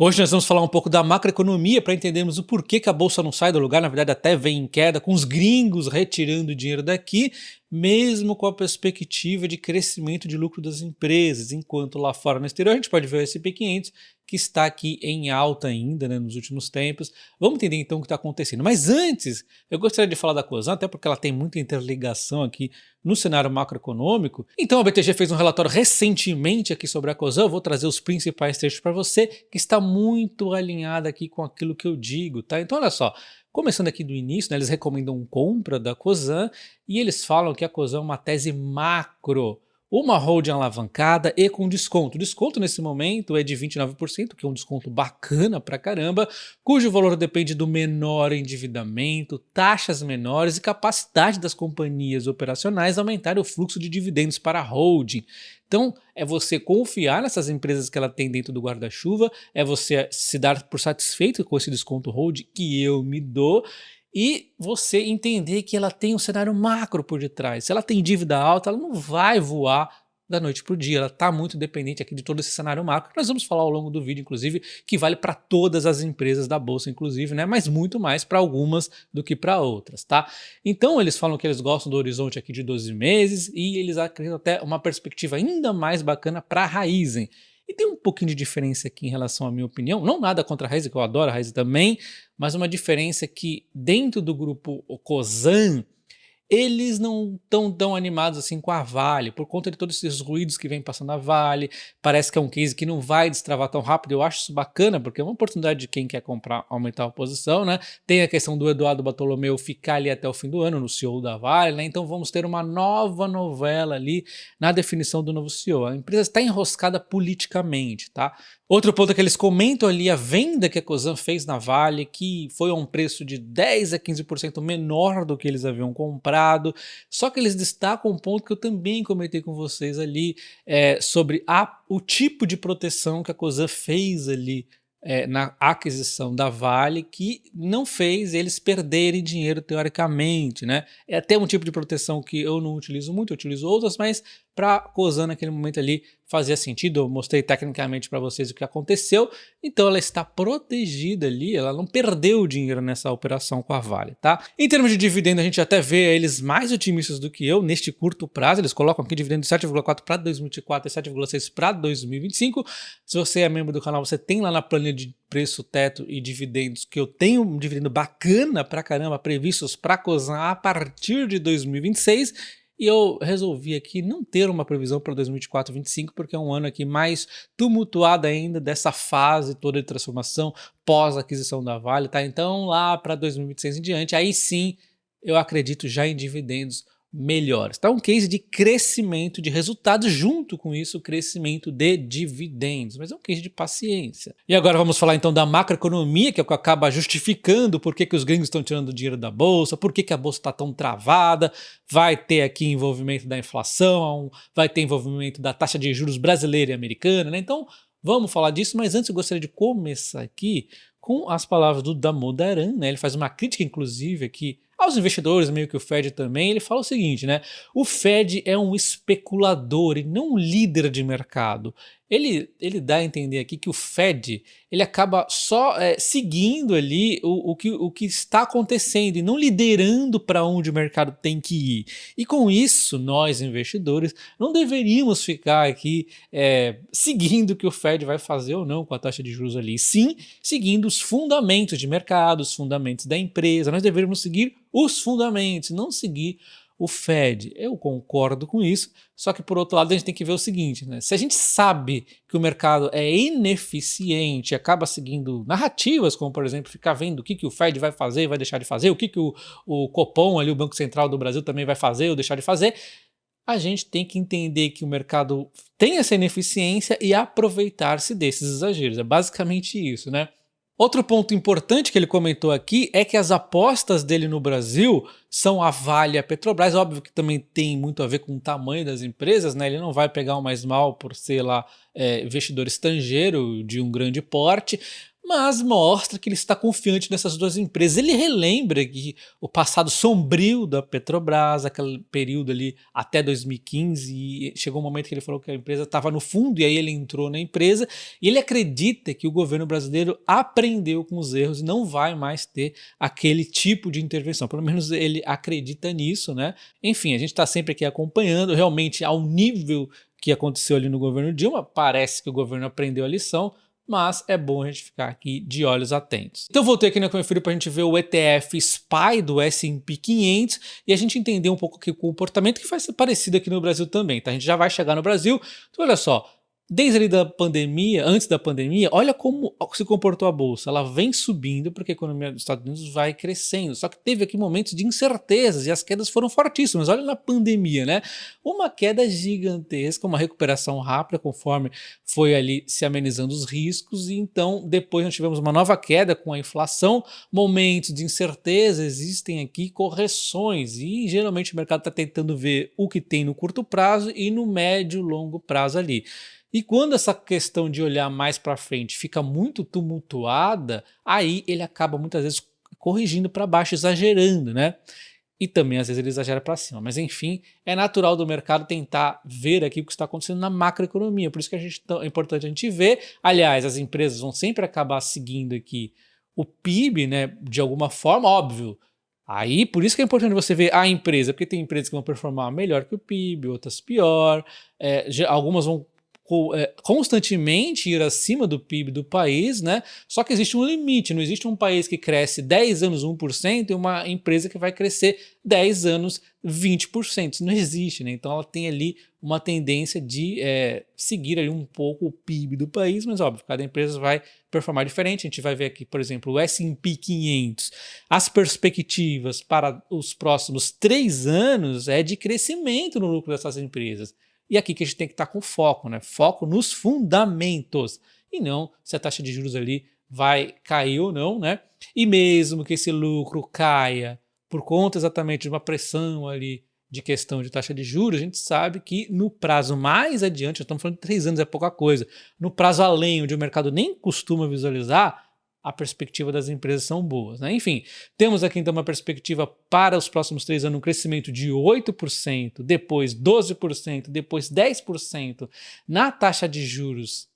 Hoje nós vamos falar um pouco da macroeconomia para entendermos o porquê que a bolsa não sai do lugar, na verdade até vem em queda, com os gringos retirando dinheiro daqui, mesmo com a perspectiva de crescimento de lucro das empresas, enquanto lá fora no exterior a gente pode ver o S&P 500 que está aqui em alta ainda, né, nos últimos tempos. Vamos entender então o que está acontecendo. Mas antes, eu gostaria de falar da Cosan, até porque ela tem muita interligação aqui no cenário macroeconômico. Então a BTG fez um relatório recentemente aqui sobre a Cosan, eu vou trazer os principais trechos para você, que está muito alinhado aqui com aquilo que eu digo, tá? Então olha só, começando aqui do início, né, eles recomendam compra da Cosan e eles falam que a Cosan é uma tese macro, uma holding alavancada e com desconto. O desconto nesse momento é de 29%, que é um desconto bacana pra caramba, cujo valor depende do menor endividamento, taxas menores e capacidade das companhias operacionais aumentar o fluxo de dividendos para a holding. Então, é você confiar nessas empresas que ela tem dentro do guarda-chuva, é você se dar por satisfeito com esse desconto holding que eu me dou, e você entender que ela tem um cenário macro por detrás. Se ela tem dívida alta, ela não vai voar da noite para o dia, ela está muito dependente aqui de todo esse cenário macro, que nós vamos falar ao longo do vídeo, inclusive, que vale para todas as empresas da Bolsa, inclusive, né? Mas muito mais para algumas do que para outras, tá? Então eles falam que eles gostam do horizonte aqui de 12 meses e eles acreditam até uma perspectiva ainda mais bacana para a Raizen. E tem um pouquinho de diferença aqui em relação à minha opinião, não nada contra a Raizen, que eu adoro a Raizen também, mas uma diferença que dentro do grupo Cosan, eles não estão tão animados assim com a Vale, por conta de todos esses ruídos que vem passando a Vale. Parece que é um case que não vai destravar tão rápido. Eu acho isso bacana, porque é uma oportunidade de quem quer comprar, aumentar a posição, né? Tem a questão do Eduardo Bartolomeu ficar ali até o fim do ano, no CEO da Vale, né? Então vamos ter uma nova novela ali na definição do novo CEO. A empresa está enroscada politicamente, tá? Outro ponto é que eles comentam ali a venda que a Cosan fez na Vale, que foi a um preço de 10 a 15% menor do que eles haviam comprado, só que eles destacam um ponto que eu também comentei com vocês ali, sobre o tipo de proteção que a Cosan fez ali na aquisição da Vale, que não fez eles perderem dinheiro teoricamente, né? É até um tipo de proteção que eu não utilizo muito, eu utilizo outras, mas para a Cosan naquele momento ali fazia sentido, eu mostrei tecnicamente para vocês o que aconteceu, então ela está protegida ali, ela não perdeu dinheiro nessa operação com a Vale, tá? Em termos de dividendo, a gente até vê eles mais otimistas do que eu neste curto prazo, eles colocam aqui dividendo de 7,4 para 2024 e 7,6 para 2025. Se você é membro do canal, você tem lá na planilha de preço, teto e dividendos, que eu tenho um dividendo bacana pra caramba previstos para a Cosan a partir de 2026, e eu resolvi aqui não ter uma previsão para 2024 e 2025, porque é um ano aqui mais tumultuado ainda dessa fase toda de transformação pós-aquisição da Vale, tá? Então lá para 2026 em diante, aí sim eu acredito já em dividendos melhores. Tá um case de crescimento de resultados, junto com isso crescimento de dividendos, mas é um case de paciência. E agora vamos falar então da macroeconomia, que é o que acaba justificando por que os gringos estão tirando dinheiro da bolsa, por que a bolsa está tão travada. Vai ter aqui envolvimento da inflação, vai ter envolvimento da taxa de juros brasileira e americana, né? Então vamos falar disso, mas antes eu gostaria de começar aqui com as palavras do Damodaran, né? Ele faz uma crítica inclusive aqui aos investidores, meio que o Fed também. Ele fala o seguinte, né? O Fed é um especulador e não um líder de mercado. Ele dá a entender aqui que o Fed ele acaba só seguindo ali o que está acontecendo e não liderando para onde o mercado tem que ir. E com isso, nós investidores não deveríamos ficar aqui seguindo o que o Fed vai fazer ou não com a taxa de juros ali. Sim, seguindo os fundamentos de mercado, os fundamentos da empresa. Nós deveríamos seguir os fundamentos, não seguir o Fed. Eu concordo com isso, só que por outro lado a gente tem que ver o seguinte, né? Se a gente sabe que o mercado é ineficiente, acaba seguindo narrativas, como por exemplo, ficar vendo o que o Fed vai fazer, vai deixar de fazer, o que o Copom, ali, o Banco Central do Brasil também vai fazer ou deixar de fazer, a gente tem que entender que o mercado tem essa ineficiência e aproveitar-se desses exageros. É basicamente isso, né? Outro ponto importante que ele comentou aqui é que as apostas dele no Brasil são a Vale e a Petrobras. Óbvio que também tem muito a ver com o tamanho das empresas, né? Ele não vai pegar o mais mal por ser lá investidor estrangeiro de um grande porte, mas mostra que ele está confiante nessas duas empresas. Ele relembra que o passado sombrio da Petrobras, aquele período ali até 2015, e chegou um momento que ele falou que a empresa estava no fundo, e aí ele entrou na empresa, e ele acredita que o governo brasileiro aprendeu com os erros e não vai mais ter aquele tipo de intervenção. Pelo menos ele acredita nisso, né? Enfim, a gente está sempre aqui acompanhando, realmente ao nível que aconteceu ali no governo Dilma, parece que o governo aprendeu a lição, mas é bom a gente ficar aqui de olhos atentos. Então voltei aqui na Confiro para a gente ver o ETF SPY do S&P 500 e a gente entender um pouco aqui o comportamento que faz ser parecido aqui no Brasil também, tá? A gente já vai chegar no Brasil, então olha só, desde ali da pandemia, antes da pandemia, olha como se comportou a bolsa. Ela vem subindo porque a economia dos Estados Unidos vai crescendo. Só que teve aqui momentos de incertezas e as quedas foram fortíssimas. Olha na pandemia, né? Uma queda gigantesca, uma recuperação rápida conforme foi ali se amenizando os riscos. E então depois nós tivemos uma nova queda com a inflação. Momentos de incerteza, existem aqui correções e geralmente o mercado está tentando ver o que tem no curto prazo e no médio e longo prazo ali. E quando essa questão de olhar mais para frente fica muito tumultuada, aí ele acaba muitas vezes corrigindo para baixo, exagerando, né? E também às vezes ele exagera para cima. Mas enfim, é natural do mercado tentar ver aqui o que está acontecendo na macroeconomia. Por isso que é importante a gente ver. Aliás, as empresas vão sempre acabar seguindo aqui o PIB, né? De alguma forma, óbvio. Aí, por isso que é importante você ver a empresa, porque tem empresas que vão performar melhor que o PIB, outras pior, algumas vão constantemente ir acima do PIB do país, né? Só que existe um limite, não existe um país que cresce 10 anos 1% e uma empresa que vai crescer 10 anos 20%, isso não existe, né? Então ela tem ali uma tendência de seguir ali um pouco o PIB do país, mas óbvio, cada empresa vai performar diferente. A gente vai ver aqui, por exemplo, o S&P 500, as perspectivas para os próximos 3 anos é de crescimento no lucro dessas empresas. E aqui que a gente tem que estar com foco, né? Foco nos fundamentos e não se a taxa de juros ali vai cair ou não, né? E mesmo que esse lucro caia por conta exatamente de uma pressão ali de questão de taxa de juros, a gente sabe que no prazo mais adiante, nós estamos falando de 3 anos, é pouca coisa, no prazo além, onde o mercado nem costuma visualizar, a perspectiva das empresas são boas, né? Enfim, temos aqui então uma perspectiva para os próximos 3 anos, um crescimento de 8%, depois 12%, depois 10% na taxa de juros,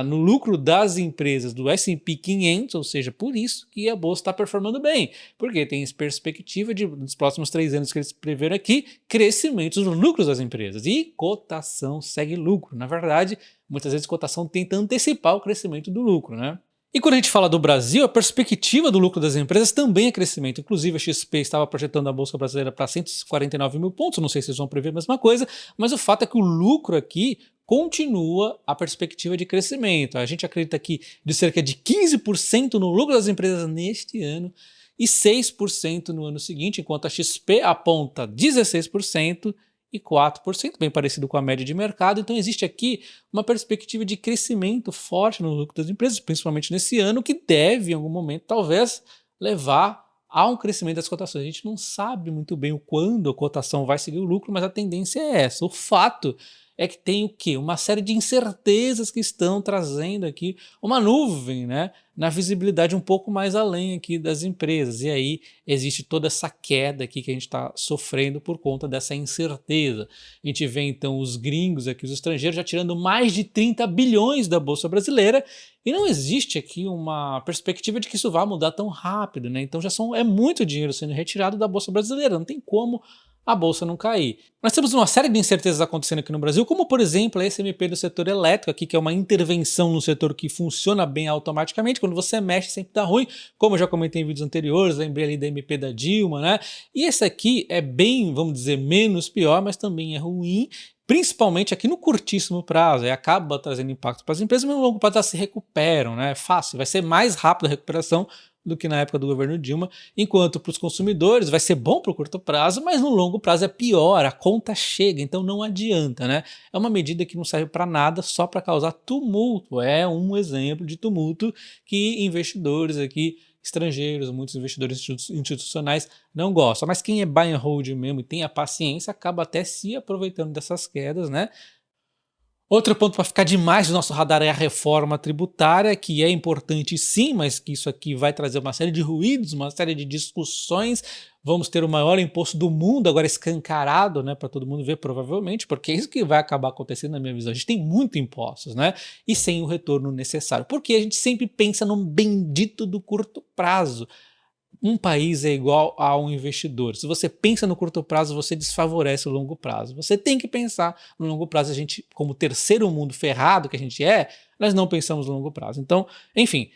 no lucro das empresas do S&P 500, ou seja, por isso que a bolsa está performando bem, porque tem perspectiva de, nos próximos 3 anos que eles preveram aqui, crescimento dos lucros das empresas, e cotação segue lucro. Na verdade, muitas vezes cotação tenta antecipar o crescimento do lucro, né? E quando a gente fala do Brasil, a perspectiva do lucro das empresas também é crescimento. Inclusive a XP estava projetando a Bolsa Brasileira para 149 mil pontos, não sei se eles vão prever a mesma coisa, mas o fato é que o lucro aqui continua a perspectiva de crescimento. A gente acredita aqui de cerca de 15% no lucro das empresas neste ano e 6% no ano seguinte, enquanto a XP aponta 16%, e 4%, bem parecido com a média de mercado. Então existe aqui uma perspectiva de crescimento forte no lucro das empresas, principalmente nesse ano, que deve, em algum momento, talvez, levar a um crescimento das cotações. A gente não sabe muito bem o quando a cotação vai seguir o lucro, mas a tendência é essa. O fato é que tem o quê? Uma série de incertezas que estão trazendo aqui uma nuvem, né, na visibilidade um pouco mais além aqui das empresas. E aí existe toda essa queda aqui que a gente está sofrendo por conta dessa incerteza. A gente vê então os gringos aqui, os estrangeiros, já tirando mais de 30 bilhões da Bolsa Brasileira e não existe aqui uma perspectiva de que isso vá mudar tão rápido, né? Então é muito dinheiro sendo retirado da Bolsa Brasileira, não tem como a bolsa não cair. Nós temos uma série de incertezas acontecendo aqui no Brasil, como por exemplo a SMP do setor elétrico, aqui, que é uma intervenção no setor que funciona bem automaticamente. Quando você mexe sempre dá ruim, como eu já comentei em vídeos anteriores, lembrei ali da MP da Dilma, né? E esse aqui é bem, vamos dizer, menos pior, mas também é ruim, principalmente aqui no curtíssimo prazo, acaba trazendo impacto para as empresas, mas no longo prazo elas se recuperam, né? É fácil, vai ser mais rápido a recuperação do que na época do governo Dilma, enquanto para os consumidores vai ser bom para o curto prazo, mas no longo prazo é pior, a conta chega, então não adianta, né? É uma medida que não serve para nada, só para causar tumulto, é um exemplo de tumulto que investidores aqui, estrangeiros, muitos investidores institucionais não gostam, mas quem é buy and hold mesmo e tem a paciência acaba até se aproveitando dessas quedas, né? Outro ponto para ficar demais no nosso radar é a reforma tributária, que é importante sim, mas que isso aqui vai trazer uma série de ruídos, uma série de discussões. Vamos ter o maior imposto do mundo agora escancarado, né, para todo mundo ver provavelmente, porque é isso que vai acabar acontecendo na minha visão. A gente tem muito impostos, né, e sem o retorno necessário. Porque a gente sempre pensa no bendito do curto prazo. Um país é igual a um investidor. Se você pensa no curto prazo, você desfavorece o longo prazo. Você tem que pensar no longo prazo. A gente, como terceiro mundo ferrado que a gente é, nós não pensamos no longo prazo. Então, enfim,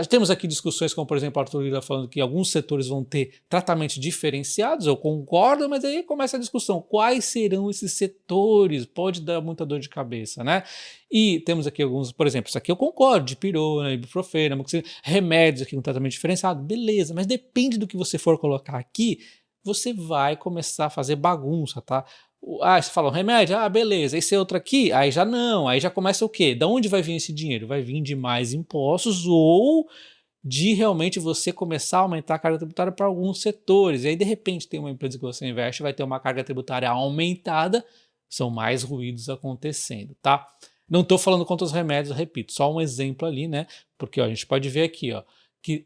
temos aqui discussões como, por exemplo, Arthur Lira falando que alguns setores vão ter tratamentos diferenciados, eu concordo, mas aí começa a discussão, quais serão esses setores? Pode dar muita dor de cabeça, né? E temos aqui alguns, por exemplo, isso aqui eu concordo, dipirona, ibuprofeno, amoxicilina, remédios aqui com tratamento diferenciado, beleza, mas depende do que você for colocar aqui, você vai começar a fazer bagunça, tá? Você fala um remédio, beleza, esse outro aqui, aí já não, aí já começa o quê? Da onde vai vir esse dinheiro? Vai vir de mais impostos ou de realmente você começar a aumentar a carga tributária para alguns setores, e aí de repente tem uma empresa que você investe, vai ter uma carga tributária aumentada, são mais ruídos acontecendo, tá? Não estou falando contra os remédios, repito, só um exemplo ali, né? Porque ó, a gente pode ver aqui, ó, que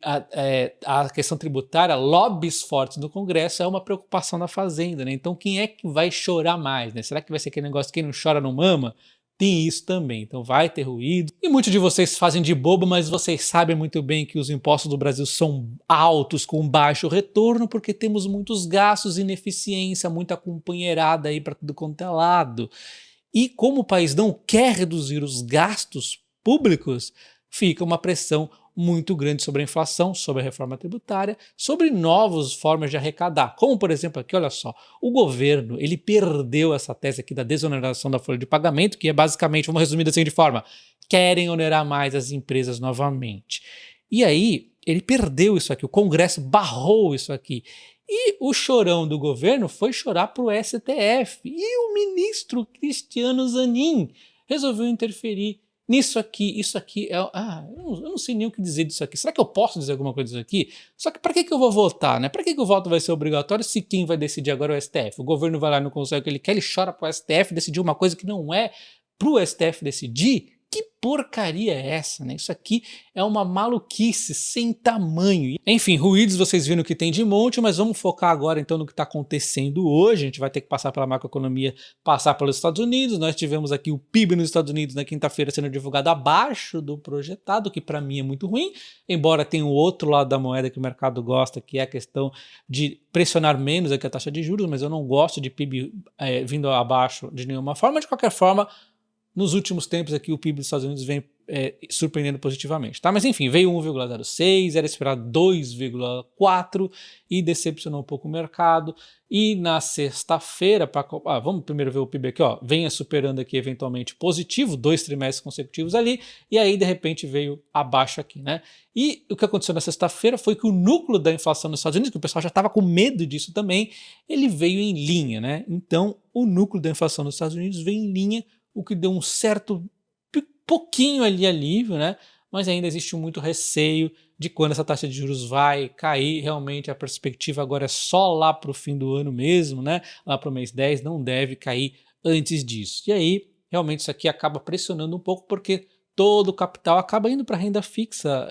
a questão tributária, lobbies fortes no Congresso é uma preocupação da Fazenda, né? Então quem é que vai chorar mais, né? Será que vai ser aquele negócio quem não chora não mama? Tem isso também, então vai ter ruído. E muitos de vocês fazem de bobo, mas vocês sabem muito bem que os impostos do Brasil são altos, com baixo retorno, porque temos muitos gastos, ineficiência, muita companheirada aí para tudo quanto é lado. E como o país não quer reduzir os gastos públicos, fica uma pressão muito grande sobre a inflação, sobre a reforma tributária, sobre novas formas de arrecadar. Como, por exemplo, aqui, olha só, o governo ele perdeu essa tese aqui da desoneração da folha de pagamento, que é basicamente, vamos resumir da seguinte forma, querem onerar mais as empresas novamente. E aí, ele perdeu isso aqui, o Congresso barrou isso aqui. E o chorão do governo foi chorar para o STF. E o ministro Cristiano Zanin resolveu interferir nisso aqui. Isso aqui é... eu não sei nem o que dizer disso aqui. Será que eu posso dizer alguma coisa disso aqui? Só que para que eu vou votar, né? Para que o voto vai ser obrigatório se quem vai decidir agora é o STF? O governo vai lá e não consegue o que ele quer, ele chora para o STF decidir uma coisa que não é para o STF decidir? Que porcaria é essa, né? Isso aqui é uma maluquice sem tamanho. Enfim, ruídos vocês viram que tem de monte, mas vamos focar agora então no que está acontecendo hoje. A gente vai ter que passar pela macroeconomia, passar pelos Estados Unidos. Nós tivemos aqui o PIB nos Estados Unidos na quinta-feira sendo divulgado abaixo do projetado, que para mim é muito ruim, embora tenha o outro lado da moeda que o mercado gosta, que é a questão de pressionar menos aqui a taxa de juros, mas eu não gosto de PIB vindo abaixo de nenhuma forma. De qualquer forma, nos últimos tempos aqui o PIB dos Estados Unidos vem surpreendendo positivamente, tá? Mas enfim, veio 1,06, era esperado 2,4 e decepcionou um pouco o mercado. E na sexta-feira, vamos primeiro ver o PIB aqui, ó, venha superando aqui eventualmente positivo, 2 trimestres consecutivos ali, e aí de repente veio abaixo aqui, né? E o que aconteceu na sexta-feira foi que o núcleo da inflação nos Estados Unidos, que o pessoal já estava com medo disso também, ele veio em linha, né? Então o núcleo da inflação nos Estados Unidos veio em linha, o que deu um certo pouquinho ali alívio, né? Mas ainda existe muito receio de quando essa taxa de juros vai cair. Realmente a perspectiva agora é só lá para o fim do ano mesmo, né? Lá para o mês 10, não deve cair antes disso. E aí, realmente isso aqui acaba pressionando um pouco, porque todo o capital acaba indo para a renda fixa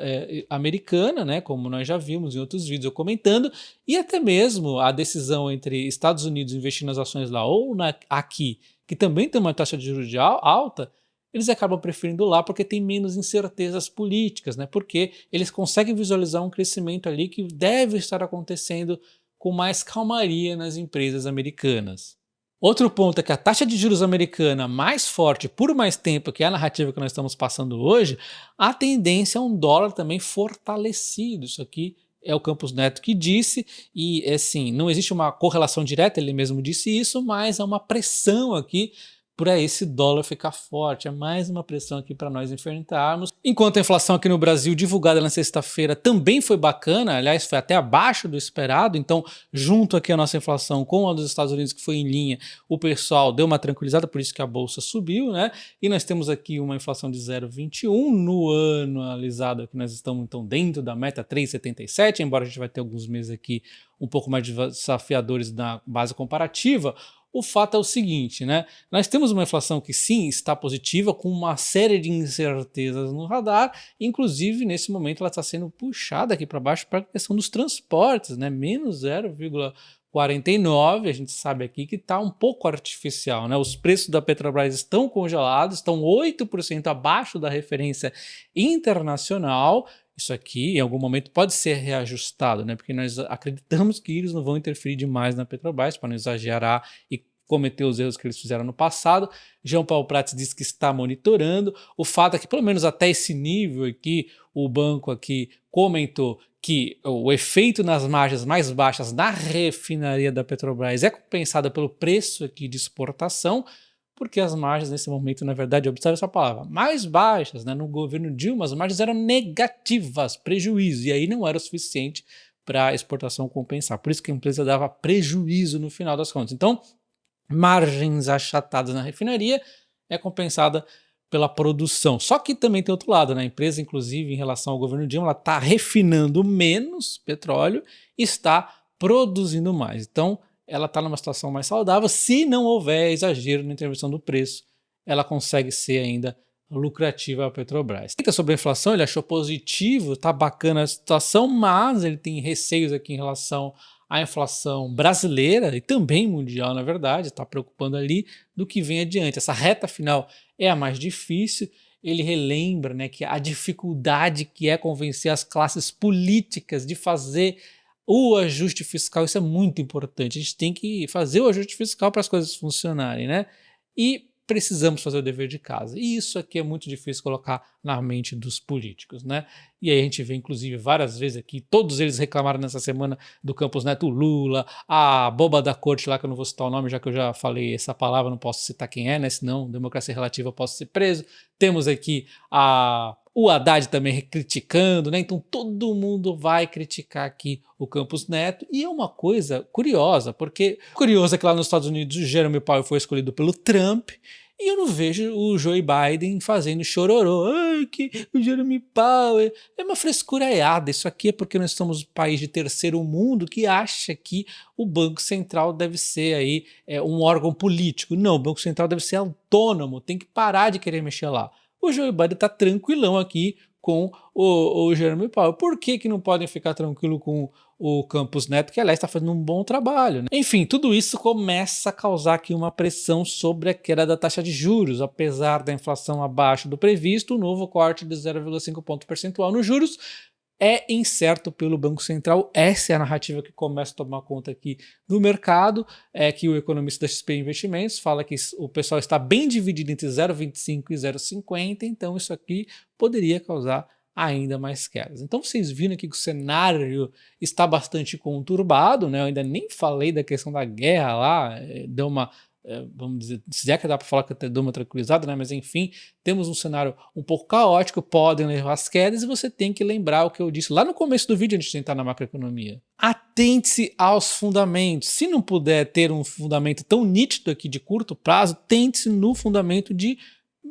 americana, né? Como nós já vimos em outros vídeos eu comentando, e até mesmo a decisão entre Estados Unidos investir nas ações lá ou aqui, que também tem uma taxa de juros alta, eles acabam preferindo lá porque tem menos incertezas políticas, né? Porque eles conseguem visualizar um crescimento ali que deve estar acontecendo com mais calmaria nas empresas americanas. Outro ponto é que a taxa de juros americana mais forte por mais tempo, que é a narrativa que nós estamos passando hoje, a tendência é um dólar também fortalecido. Isso aqui é o Campos Neto que disse, e assim, não existe uma correlação direta, ele mesmo disse isso, mas há uma pressão aqui para esse dólar ficar forte. É mais uma pressão aqui para nós enfrentarmos. Enquanto a inflação aqui no Brasil, divulgada na sexta-feira, também foi bacana, aliás, foi até abaixo do esperado, então, junto aqui a nossa inflação com a dos Estados Unidos, que foi em linha, o pessoal deu uma tranquilizada, por isso que a bolsa subiu, né? E nós temos aqui uma inflação de 0,21 no ano analisado, que nós estamos então dentro da meta 3,77, embora a gente vai ter alguns meses aqui um pouco mais desafiadores na base comparativa. O fato é o seguinte, né? Nós temos uma inflação que sim está positiva, com uma série de incertezas no radar, inclusive nesse momento ela está sendo puxada aqui para baixo para a questão dos transportes, né? Menos 0,49, a gente sabe aqui que está um pouco artificial, né? Os preços da Petrobras estão congelados, estão 8% abaixo da referência internacional. Isso aqui, em algum momento, pode ser reajustado, né? Porque nós acreditamos que eles não vão interferir demais na Petrobras para não exagerar e cometer os erros que eles fizeram no passado. João Paulo Prats diz que está monitorando. O fato é que, pelo menos até esse nível aqui, o banco aqui comentou que o efeito nas margens mais baixas na refinaria da Petrobras é compensado pelo preço aqui de exportação, porque as margens nesse momento, na verdade, observe essa palavra, mais baixas, né? No governo Dilma as margens eram negativas, prejuízo, e aí não era o suficiente para a exportação compensar. Por isso que a empresa dava prejuízo no final das contas. Então, margens achatadas na refinaria é compensada pela produção. Só que também tem outro lado, né? A empresa, inclusive, em relação ao governo Dilma, ela está refinando menos petróleo e está produzindo mais. Então, ela está numa situação mais saudável. Se não houver exagero na intervenção do preço, ela consegue ser ainda lucrativa a Petrobras. Sobre a inflação, ele achou positivo, tá bacana a situação, mas ele tem receios aqui em relação à inflação brasileira e também mundial, na verdade, está preocupando ali do que vem adiante. Essa reta final é a mais difícil. Ele relembra, né, que a dificuldade que é convencer as classes políticas de fazer o ajuste fiscal, isso é muito importante. A gente tem que fazer o ajuste fiscal para as coisas funcionarem, né? E precisamos fazer o dever de casa. E isso aqui é muito difícil colocar na mente dos políticos, né? E aí a gente vê, inclusive, várias vezes aqui, todos eles reclamaram nessa semana do Campos Neto, Lula, a boba da corte lá, que eu não vou citar o nome, já que eu já falei essa palavra, não posso citar quem é, né? Senão, democracia relativa, eu posso ser preso. Temos aqui o Haddad também criticando, né? Então todo mundo vai criticar aqui o Campos Neto, e é uma coisa curiosa, porque curioso é que lá nos Estados Unidos o Jeremy Powell foi escolhido pelo Trump, e eu não vejo o Joe Biden fazendo chororô. Ai, que o Jeremy Powell é uma frescuraiada. Isso aqui é porque nós somos um país de terceiro mundo que acha que o Banco Central deve ser aí um órgão político. Não, o Banco Central deve ser autônomo, tem que parar de querer mexer lá. O Joe Biden está tranquilão aqui com o Jeremy Powell. Por que não podem ficar tranquilo com o Campos Neto, que aliás está fazendo um bom trabalho, né? Enfim, tudo isso começa a causar aqui uma pressão sobre a queda da taxa de juros. Apesar da inflação abaixo do previsto, o novo corte de 0,5 ponto percentual nos juros é incerto pelo Banco Central. Essa é a narrativa que começa a tomar conta aqui do mercado, é que o economista da XP Investimentos fala que o pessoal está bem dividido entre 0,25 e 0,50, então isso aqui poderia causar ainda mais quedas. Então vocês viram aqui que o cenário está bastante conturbado, né? Eu ainda nem falei da questão da guerra lá, deu uma, vamos dizer, se é que dá para falar que até deu uma tranquilizada, né? Mas enfim, temos um cenário um pouco caótico, podem levar às quedas, e você tem que lembrar o que eu disse lá no começo do vídeo antes de entrar na macroeconomia. Atente-se aos fundamentos. Se não puder ter um fundamento tão nítido aqui de curto prazo, tente-se no fundamento de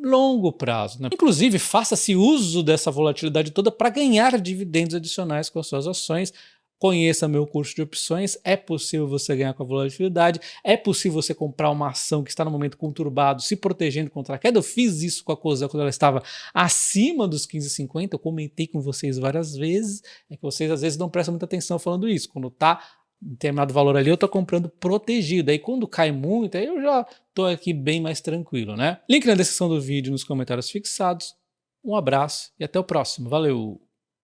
longo prazo, né? Inclusive, faça-se uso dessa volatilidade toda para ganhar dividendos adicionais com as suas ações. Conheça meu curso de opções, é possível você ganhar com a volatilidade, é possível você comprar uma ação que está no momento conturbado, se protegendo contra a queda. Eu fiz isso com a Cosel quando ela estava acima dos 15,50, eu comentei com vocês várias vezes, é que vocês às vezes não prestam muita atenção falando isso. Quando está determinado valor ali, eu tô comprando protegido. Aí quando cai muito, aí eu já tô aqui bem mais tranquilo, né? Link na descrição do vídeo, nos comentários fixados. Um abraço e até o próximo. Valeu!